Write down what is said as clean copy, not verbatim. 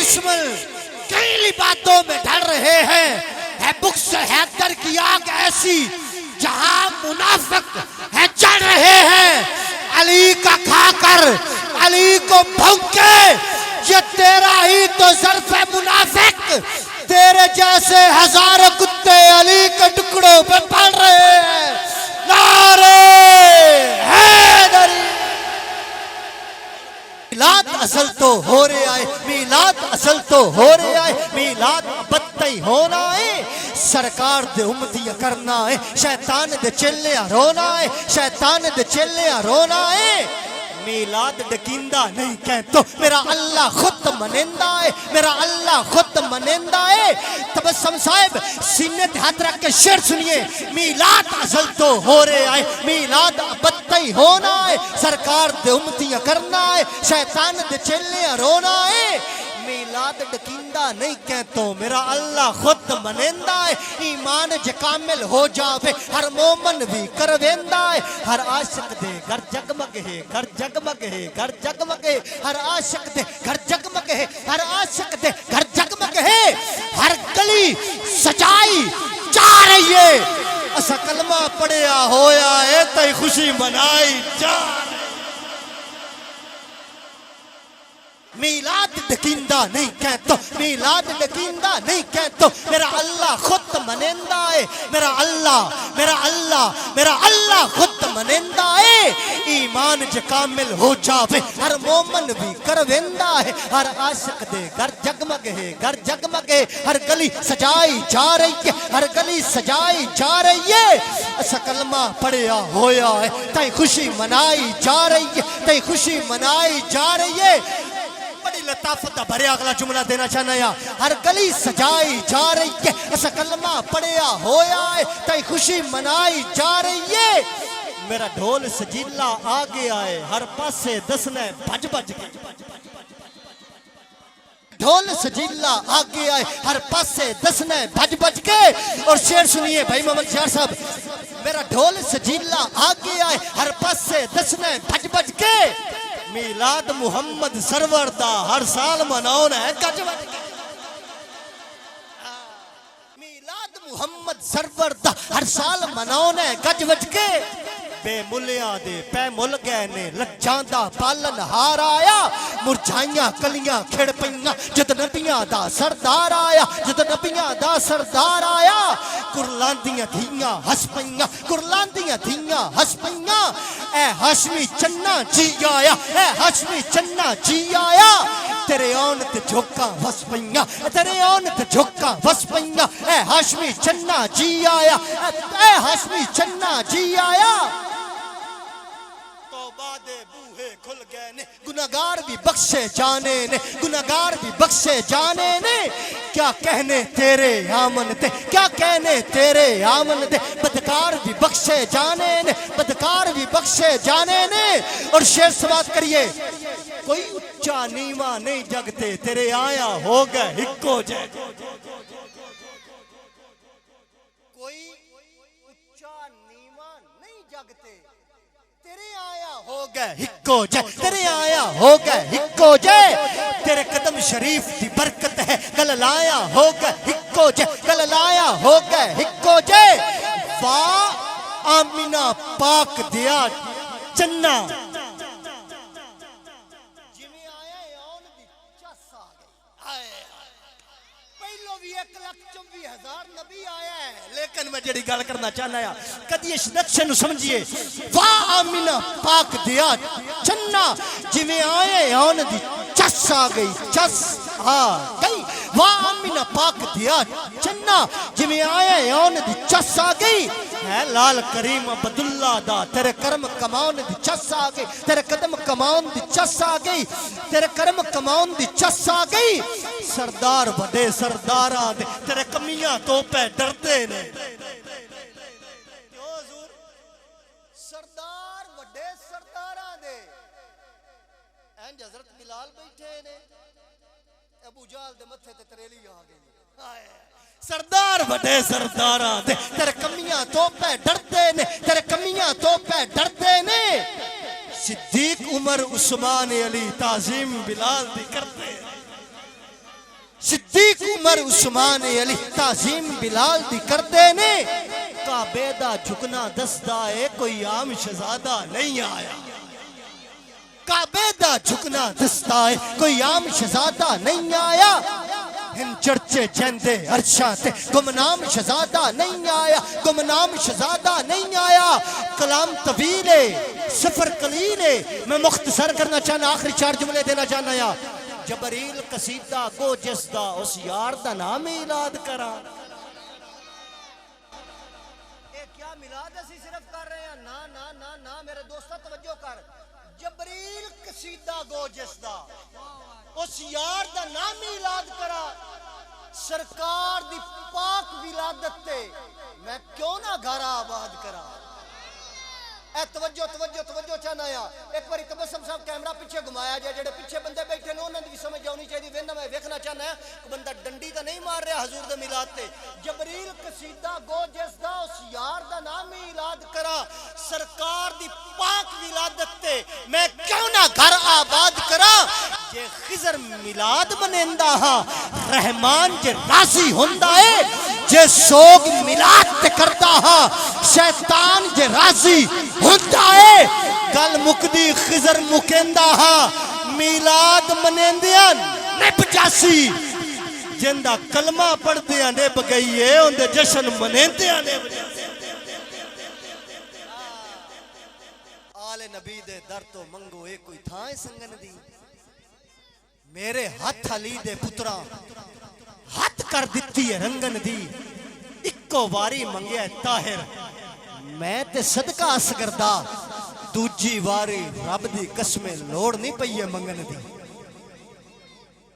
دشمن کئی باتوں میں ڈر رہے ہیں، ہے بغض حیدر کی آگ ایسی جہاں منافق ہے چڑھ رہے ہیں، علی کا کھا کر علی کو بھونکے، یہ تیرا ہی تو ظرف ہے منافق، تیرے جیسے ہزاروں کتے علی کے ٹکڑوں پہ پڑ رہے ہیں، نعرے حیدری۔ میلاد اصل تو ہو رہے آئے، میلاد اصل تو ہو رہے آئے، میلاد بدتائی ہونا ہے، سرکار دے امتیاں کرنا ہے، شیطان دے چلیاں رونا ہے، شیطان دے چلیاں رونا ہے۔ میلاد ڈکیندہ نہیں کہتو، میرا اللہ خود منندہ ہے، میرا اللہ خود منندہ ہے۔ تبسم صاحب سینے تے ہاتھ رکھ کے شعر سنیے، میلاد اصل تو ہو رہے آئے، میلاد بدتائی ہونا ہے، سرکار دے امتیاں کرنا ہے، شیطان دے چلیاں رونا ہے۔ میلاد ڈکیندہ نہیں کہتو، میرا اللہ خود منندہ ہے، ایمان جے کامل ہو جاوے ہر مومن بھی کرویندہ ہے، ہر عاشق دے گھر جگمگ ہے، گھر جگمگ ہے، گھر جگمگ ہے، ہر عاشق دے گھر جگمگ ہے، ہر عاشق دے گھر جگمگ ہے، ہر گلی سجائی جا رہی ہے، اسا کلمہ پڑھیا ہویا ہے تے خوشی منائی جا رہی ہے۔ میلاد ڈکیندہ نہیں کہتو، میلاد ڈکیندہ نہیں کہتو، میرا اللہ خود منندہ ہے، میرا اللہ میرا اللہ میرا اللہ خود منندہ ہے، ایمان جے کامل ہو جاوے ہر مومن بھی کرویندہ ہے، ہر عاشق دے گھر جگمگ ہے، گھر جگمگ ہے، ہر گلی سجائی جا رہی ہے، ہر گلی سجائی جا رہی ہے، اسا کلمہ پڑھیا ہویا ہے تے خوشی منائی جا رہی ہے، تے خوشی منائی جا رہی ہے۔ بڑی لطافت بھریا اگلا جملہ دینا چاہنا ہے، ہر گلی سجائی جا رہی ہے، ایسا کلمہ پڑھیا ہویا ہے تے خوشی منائی جا رہی ہے۔ میرا ڈھول سجیلا آگے آئے، ہر پاسے دسنے بھج بھج کے، ڈھول سجیلا آگے آئے، ہر پاسے دسنے بھج بھج کے۔ اور شعر سنیے بھائی محمد شہر صاحب، میرا ڈھول سجیلا آگے آئے، ہر پاسے دسنے بھج بھج کے، میلاد محمد سرور دا ہر سال مناؤنا ہے گج بج کے، میلاد محمد سرور دا ہر سال مناؤنا ہے گج بج کے۔ بے ملیاں دے پے مل گئے نے لجاندہ پالن ہار آیا، مرجھائیاں کلیاں کھڑ پئیاں جد نبیاں دا سردار آیا، جد نبیاں دا سردار آیا، کرلاندیاں دھیاں ہس پئیاں، کرلاندیاں دھیاں ہس پئیاں، اے ہاشمی چنہ جی آیا، اے ہاشمی چنہ جی آیا، تیرے آن تے جھوکاں وس پئیاں، تیرے آن تے جھوکاں وس پئیاں، اے ہاشمی چنہ جی آیا، اے ہاشمی چنہ جی آیا۔ توبہ دے بوہے کھل گئے نے، گناہگار بھی بخشے جانے نے، گناہگار بھی بخشے جانے نے، کیا کہنے تیرے آمن تے، کیا کہنے تیرے آمن تے، بدکار بھی بخشے جانے نے، بدکار بھی بخشے جانے نے۔ اور شعر سماعت کریے، کوئی اچھا نیواں نہیں جگتے، تیرے آیا ہو گئے ہکو جے، کوئی اچھا نیواں نہیں جگتے، تیرے آیا ہو گئے ہکو جے، تیرے آیا ہو گئے ہکو جے، تیرے قدم شریف دی برکت ہے، گل لایا ہو گئے ہکو جے، گل لایا ہو گئے ہکو جے، واہ آمینہ پاک دیا چنہ، نبی آیا ہے، لیکن میں جڑی گل کرنا چاہنا ہے کدی اس نقشے نو سمجھیے، واہ آمینہ پاک دیا چنہ، جویں آئے آن دی چس آ گئی، چس آ گئی، واہ آمینہ پاک دیا چنہ، جویں آئے آن دی چس آ گئی، ہے لال کریم عبداللہ دا تیرے کرم کمان دی چس آ گئی، تیرے قدم کمان دی چس آ گئی، تیرے کرم کمان دی چس آ گئی، سردار بڑے سرداراں دے تیرے کمیاں تو پہ ڈرتے نے، سردار بڑے سرداراں دے اینج حضرت بلال بیٹھے نے، ابو جہل دے متھے تے تریلی آ گئی، سردار بڑے سرداراں دے تیرے کمیاں تو پہ ڈرتے نے، تیرے کمیاں تو پہ ڈرتے نے، صدیق عمر عثمان علی تعظیم بلال دی کرتے، صدیق عمر عثمان علی تعظیم بلال دی کردے نے کعبے دا جھکنا دسدا ہے کوئی عام شہزادہ نہیں آیا کعبے دا جھکنا دسدا ہے کوئی عام شہزادہ نہیں آیا ہن چرچے جیندے عرشاں تے گمنام شہزادہ نہیں آیا گمنام شہزادہ نہیں آیا کلام طویل ہے سفر قلیل ہے میں مختصر کرنا چاہنا آخری 4 جملے دینا چاہنا یا جبریل قصیدہ گو جس دا اس یار دا نام میلاد کرا کیا میلاد اسی صرف کر رہے ہیں نا نا نا نا میرے دوستہ توجہ کر جبریل قصیدہ گو جس دا اس یار دا نام میلاد کرا سرکار دی پاک ولادت تے میں کیوں نہ گھر آباد کرا اے توجہ توجہ توجہ چاہنا یا ایک باری تبسم صاحب کیمرہ پیچھے گھمایا جائے جڑے پیچھے بندے بیٹھے نے انہوں نے بھی سمجھ آنی چاہیے وینا میں ویکھنا چاہنا ہے کہ بندہ ڈنڈی دا نہیں مار رہا حضور دے میلاد تے جبریل قصیدہ گو جس دا اس یار دا نام میلاد کرا سرکار دی پاک ولادت تے میں کیوں نہ گھر آباد کرا جے خضر میلاد منیندا ہاں رحمان جے راضی ہوندا ہے جے سوگ میلاد تے کردا ہاں شیطان جے راضی ہوندا ہے گل مکدی خضر مکیندا ہاں میلاد منیندیاں نب جاسی جندا کلمہ پڑھدیاں نب گئی ہے اندے جشن منیندیاں نب آل نبی دے در تو منگو اے کوئی تھائیں سنگن دی میرے ہاتھ علی دے پترا ہاتھ کر دیتی ہے رنگن دی اکو واری منگیا ہے طاہر میں تے صدقہ اس کردا دوجی واری رب دی قسمیں لوڑ نہیں پئی ہے منگن دی